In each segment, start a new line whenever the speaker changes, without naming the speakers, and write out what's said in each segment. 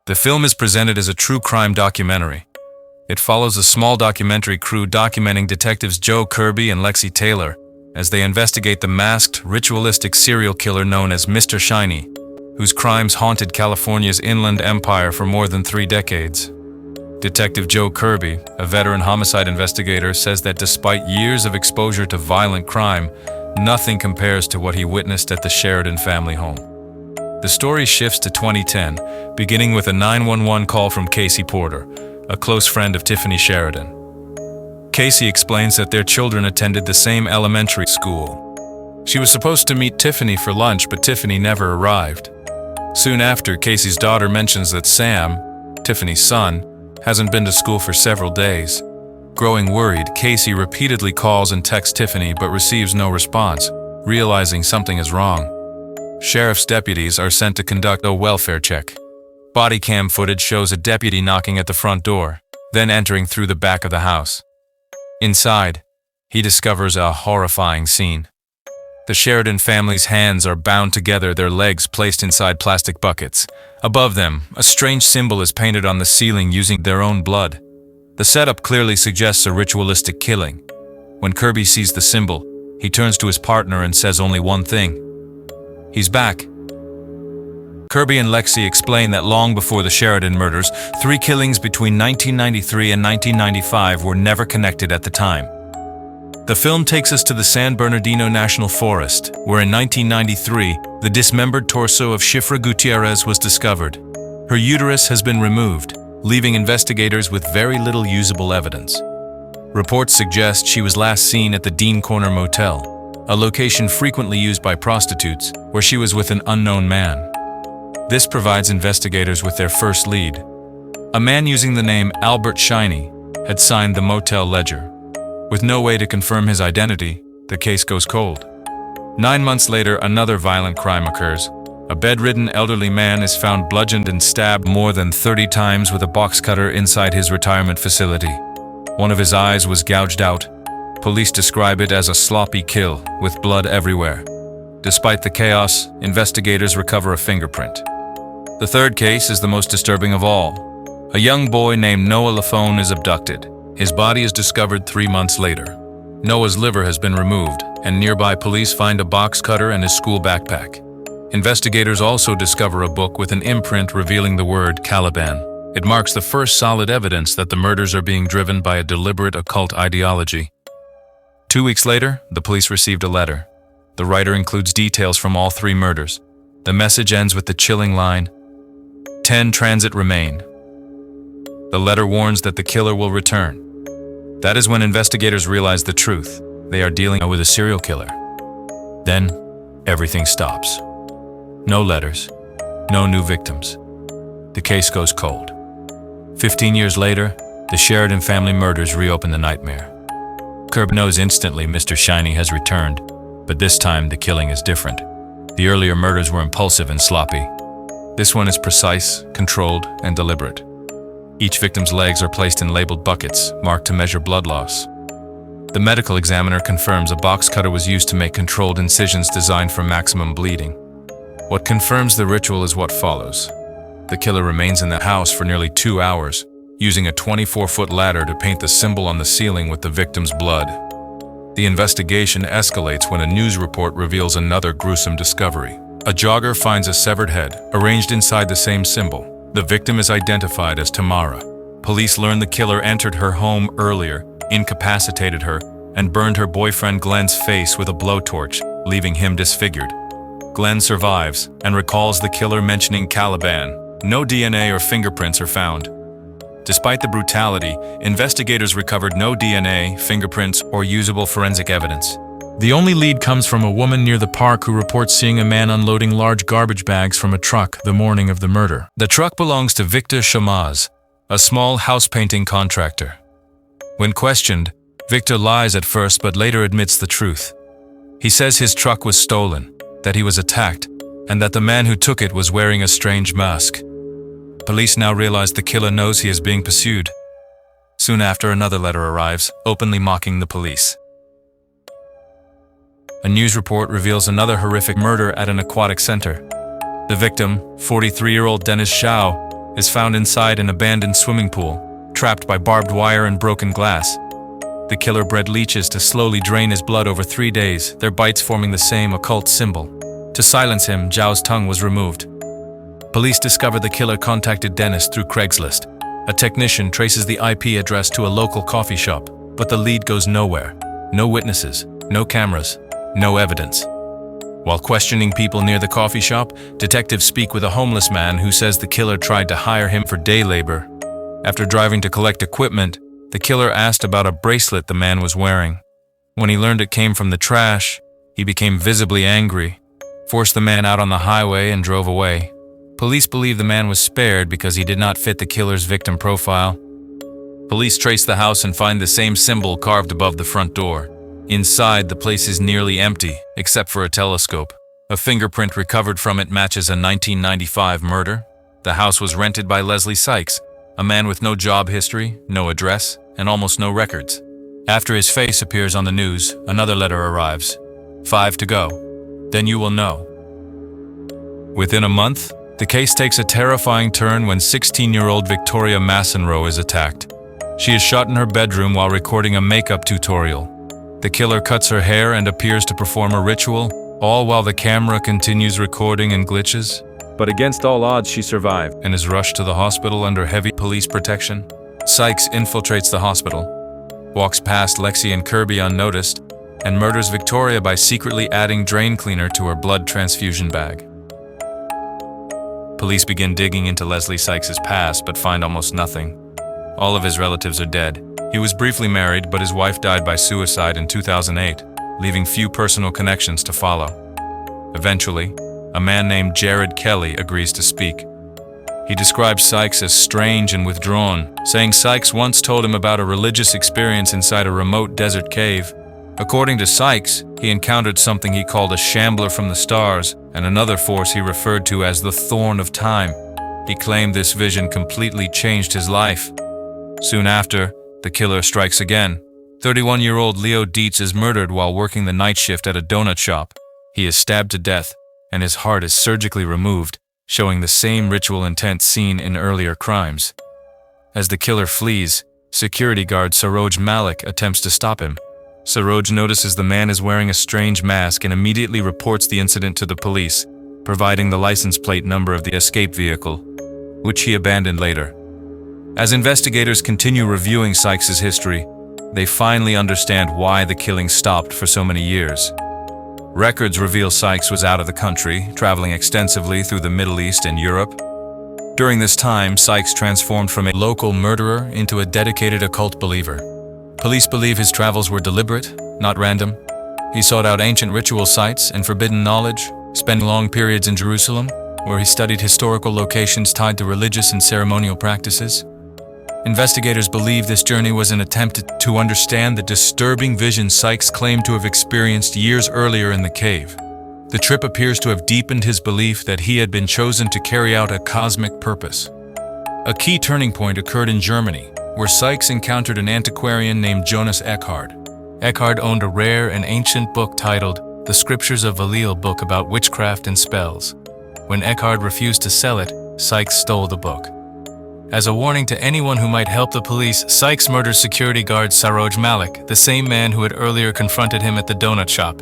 The film is presented as a true crime documentary. It follows a small documentary crew documenting detectives Joe Kirby and Lexi Taylor as they investigate the masked, ritualistic serial killer known as Mr. Shiny, whose crimes haunted California's inland empire for more than 3 decades. Detective Joe Kirby, a veteran homicide investigator, says that despite years of exposure to violent crime, nothing compares to what he witnessed at the Sheridan family home. The story shifts to 2010, beginning with a 911 call from Casey Porter, a close friend of Tiffany Sheridan. Casey explains that their children attended the same elementary school. She was supposed to meet Tiffany for lunch, but Tiffany never arrived. Soon after, Casey's daughter mentions that Sam, Tiffany's son, hasn't been to school for several days. Growing worried, Casey repeatedly calls and texts Tiffany but receives no response, realizing something is wrong. Sheriff's deputies are sent to conduct a welfare check. Body cam footage shows a deputy knocking at the front door, then entering through the back of the house. Inside, he discovers a horrifying scene. The Sheridan family's hands are bound together, their legs placed inside plastic buckets. Above them, a strange symbol is painted on the ceiling using their own blood. The setup clearly suggests a ritualistic killing. When Kirby sees the symbol, he turns to his partner and says only one thing: he's back. Kirby and Lexi explain that long before the Sheridan murders, 3 killings between 1993 and 1995 were never connected at the time. The film takes us to the San Bernardino National Forest, where in 1993, the dismembered torso of Shifra Gutierrez was discovered. Her uterus has been removed, leaving investigators with very little usable evidence. Reports suggest she was last seen at the Dean Corner Motel, a location frequently used by prostitutes, where she was with an unknown man. This provides investigators with their first lead. A man using the name Albert Shiny had signed the motel ledger. With no way to confirm his identity, the case goes cold. 9 months later, another violent crime occurs. A bedridden elderly man is found bludgeoned and stabbed more than 30 times with a box cutter inside his retirement facility. One of his eyes was gouged out. Police describe it as a sloppy kill, with blood everywhere. Despite the chaos, investigators recover a fingerprint. The third case is the most disturbing of all. A young boy named Noah Lafone is abducted. His body is discovered 3 months later. Noah's liver has been removed, and nearby police find a box cutter and his school backpack. Investigators also discover a book with an imprint revealing the word Caliban. It marks the first solid evidence that the murders are being driven by a deliberate occult ideology. 2 weeks later, the police received a letter. The writer includes details from all 3 murders. The message ends with the chilling line, 10 transit remain. The letter warns that the killer will return. That is when investigators realize the truth. They are dealing with a serial killer. Then, everything stops. No letters, no new victims. The case goes cold. 15 years later, the Sheridan family murders reopen the nightmare. Kirby knows instantly Mr. Shiny has returned, but this time the killing is different. The earlier murders were impulsive and sloppy. This one is precise, controlled, and deliberate. Each victim's legs are placed in labeled buckets, marked to measure blood loss. The medical examiner confirms a box cutter was used to make controlled incisions designed for maximum bleeding. What confirms the ritual is what follows. The killer remains in the house for nearly 2 hours, using a 24-foot ladder to paint the symbol on the ceiling with the victim's blood. The investigation escalates when a news report reveals another gruesome discovery. A jogger finds a severed head, arranged inside the same symbol. The victim is identified as Tamara. Police learn the killer entered her home earlier, incapacitated her, and burned her boyfriend Glenn's face with a blowtorch, leaving him disfigured. Glenn survives and recalls the killer mentioning Caliban. No DNA or fingerprints are found. Despite the brutality, investigators recovered no DNA, fingerprints, or usable forensic evidence. The only lead comes from a woman near the park who reports seeing a man unloading large garbage bags from a truck the morning of the murder. The truck belongs to Victor Chamaz, a small house painting contractor. When questioned, Victor lies at first but later admits the truth. He says his truck was stolen, that he was attacked, and that the man who took it was wearing a strange mask. Police now realize the killer knows he is being pursued. Soon after, another letter arrives, openly mocking the police. A news report reveals another horrific murder at an aquatic center. The victim, 43-year-old Dennis Shao, is found inside an abandoned swimming pool, trapped by barbed wire and broken glass. The killer bred leeches to slowly drain his blood over 3 days, their bites forming the same occult symbol. To silence him, Zhao's tongue was removed. Police discover the killer contacted Dennis through Craigslist. A technician traces the IP address to a local coffee shop, but the lead goes nowhere. No witnesses, no cameras, no evidence. While questioning people near the coffee shop, detectives speak with a homeless man who says the killer tried to hire him for day labor. After driving to collect equipment, the killer asked about a bracelet the man was wearing. When he learned it came from the trash, he became visibly angry, forced the man out on the highway and drove away. Police believe the man was spared because he did not fit the killer's victim profile. Police trace the house and find the same symbol carved above the front door. Inside, the place is nearly empty, except for a telescope. A fingerprint recovered from it matches a 1995 murder. The house was rented by Leslie Sykes, a man with no job history, no address, and almost no records. After his face appears on the news, another letter arrives. 5 to go. Then you will know. Within a month, the case takes a terrifying turn when 16-year-old Victoria Massenroe is attacked. She is shot in her bedroom while recording a makeup tutorial. The killer cuts her hair and appears to perform a ritual, all while the camera continues recording and glitches. But against all odds, she survived and is rushed to the hospital under heavy police protection. Sykes infiltrates the hospital, walks past Lexi and Kirby unnoticed, and murders Victoria by secretly adding drain cleaner to her blood transfusion bag. Police begin digging into Leslie Sykes' past but find almost nothing. All of his relatives are dead. He was briefly married, but his wife died by suicide in 2008, leaving few personal connections to follow. Eventually, a man named Jared Kelly agrees to speak. He describes Sykes as strange and withdrawn, saying Sykes once told him about a religious experience inside a remote desert cave. According to Sykes, he encountered something he called a shambler from the stars and another force he referred to as the Thorn of Time. He claimed this vision completely changed his life. Soon after, the killer strikes again. 31-year-old Leo Dietz is murdered while working the night shift at a donut shop. He is stabbed to death, and his heart is surgically removed, showing the same ritual intent seen in earlier crimes. As the killer flees, security guard Saroj Malik attempts to stop him. Saroj notices the man is wearing a strange mask and immediately reports the incident to the police, providing the license plate number of the escape vehicle, which he abandoned later. As investigators continue reviewing Sykes' history, they finally understand why the killing stopped for so many years. Records reveal Sykes was out of the country, traveling extensively through the Middle East and Europe. During this time, Sykes transformed from a local murderer into a dedicated occult believer. Police believe his travels were deliberate, not random. He sought out ancient ritual sites and forbidden knowledge, spending long periods in Jerusalem, where he studied historical locations tied to religious and ceremonial practices. Investigators believe this journey was an attempt to understand the disturbing vision Sykes claimed to have experienced years earlier in the cave. The trip appears to have deepened his belief that he had been chosen to carry out a cosmic purpose. A key turning point occurred in Germany, where Sykes encountered an antiquarian named Jonas Eckhard. Eckhard owned a rare and ancient book titled The Scriptures of Valil book about witchcraft and spells. When Eckhard refused to sell it, Sykes stole the book. As a warning to anyone who might help the police, Sykes murders security guard Saroj Malik, the same man who had earlier confronted him at the donut shop.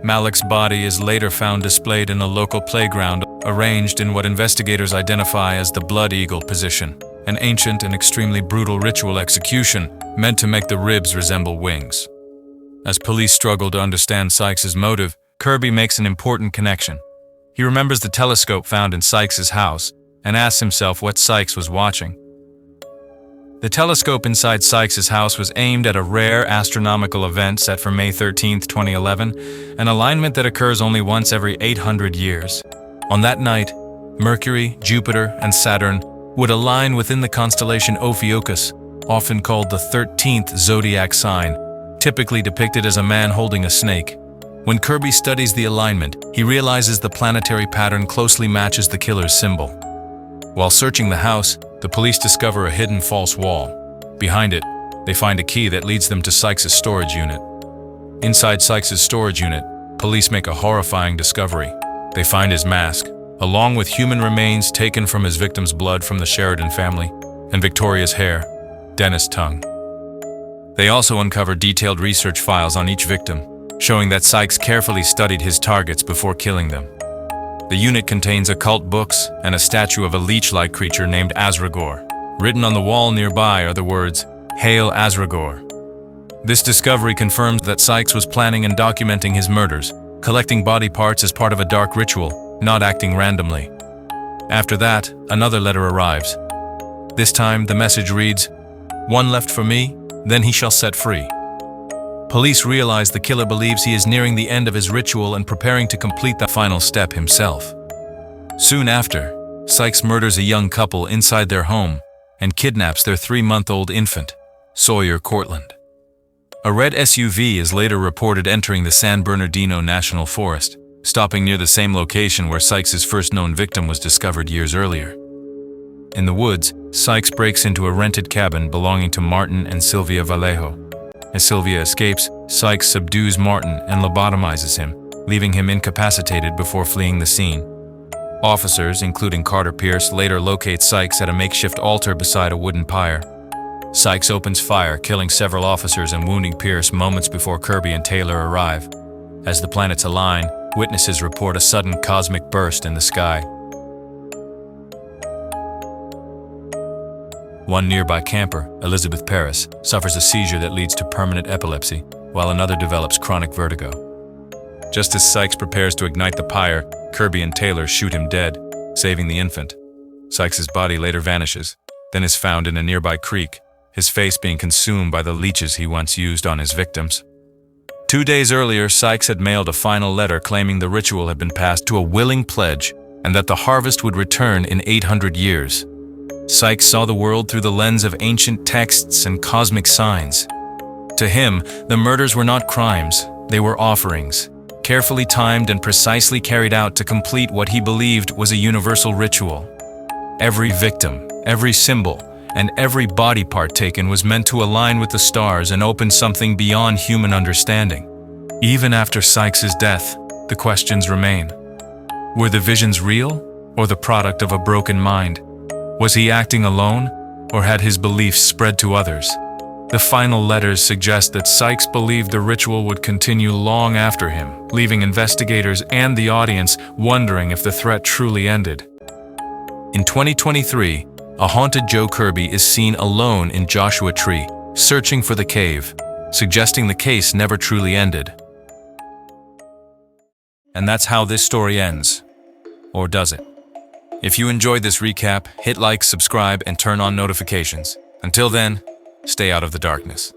Malik's body is later found displayed in a local playground, arranged in what investigators identify as the Blood Eagle position, an ancient and extremely brutal ritual execution meant to make the ribs resemble wings. As police struggle to understand Sykes' motive, Kirby makes an important connection. He remembers the telescope found in Sykes' house and asks himself what Sykes was watching. The telescope inside Sykes' house was aimed at a rare astronomical event set for May 13, 2011, an alignment that occurs only once every 800 years. On that night, Mercury, Jupiter, and Saturn would align within the constellation Ophiuchus, often called the 13th zodiac sign, typically depicted as a man holding a snake. When Kirby studies the alignment, he realizes the planetary pattern closely matches the killer's symbol. While searching the house, the police discover a hidden false wall. Behind it, they find a key that leads them to Sykes' storage unit. Inside Sykes' storage unit, police make a horrifying discovery. They find his mask, along with human remains taken from his victim's blood from the Sheridan family and Victoria's hair, Dennis' tongue. They also uncovered detailed research files on each victim, showing that Sykes carefully studied his targets before killing them. The unit contains occult books and a statue of a leech-like creature named Asragor. Written on the wall nearby are the words, "Hail Asragor." This discovery confirms that Sykes was planning and documenting his murders, collecting body parts as part of a dark ritual, not acting randomly. After that, another letter arrives. This time, the message reads, "One left for me, then he shall set free." Police realize the killer believes he is nearing the end of his ritual and preparing to complete the final step himself. Soon after, Sykes murders a young couple inside their home and kidnaps their 3-month-old infant, Sawyer Cortland. A red SUV is later reported entering the San Bernardino National Forest, stopping near the same location where Sykes' first known victim was discovered years earlier. In the woods, Sykes breaks into a rented cabin belonging to Martin and Sylvia Vallejo. As Sylvia escapes, Sykes subdues Martin and lobotomizes him, leaving him incapacitated before fleeing the scene. Officers, including Carter Pierce, later locate Sykes at a makeshift altar beside a wooden pyre. Sykes opens fire, killing several officers and wounding Pierce moments before Kirby and Taylor arrive. As the planets align, witnesses report a sudden cosmic burst in the sky. One nearby camper, Elizabeth Paris, suffers a seizure that leads to permanent epilepsy, while another develops chronic vertigo. Just as Sykes prepares to ignite the pyre, Kirby and Taylor shoot him dead, saving the infant. Sykes' body later vanishes, then is found in a nearby creek, his face being consumed by the leeches he once used on his victims. 2 days earlier, Sykes had mailed a final letter claiming the ritual had been passed to a willing pledge and that the harvest would return in 800 years. Sykes saw the world through the lens of ancient texts and cosmic signs. To him, the murders were not crimes, they were offerings, carefully timed and precisely carried out to complete what he believed was a universal ritual. Every victim, every symbol, and every body part taken was meant to align with the stars and open something beyond human understanding. Even after Sykes' death, the questions remain. Were the visions real, or the product of a broken mind? Was he acting alone, or had his beliefs spread to others? The final letters suggest that Sykes believed the ritual would continue long after him, leaving investigators and the audience wondering if the threat truly ended. In 2023, a haunted Joe Kirby is seen alone in Joshua Tree, searching for the cave, suggesting the case never truly ended. And that's how this story ends. Or does it? If you enjoyed this recap, hit like, subscribe, and turn on notifications. Until then, stay out of the darkness.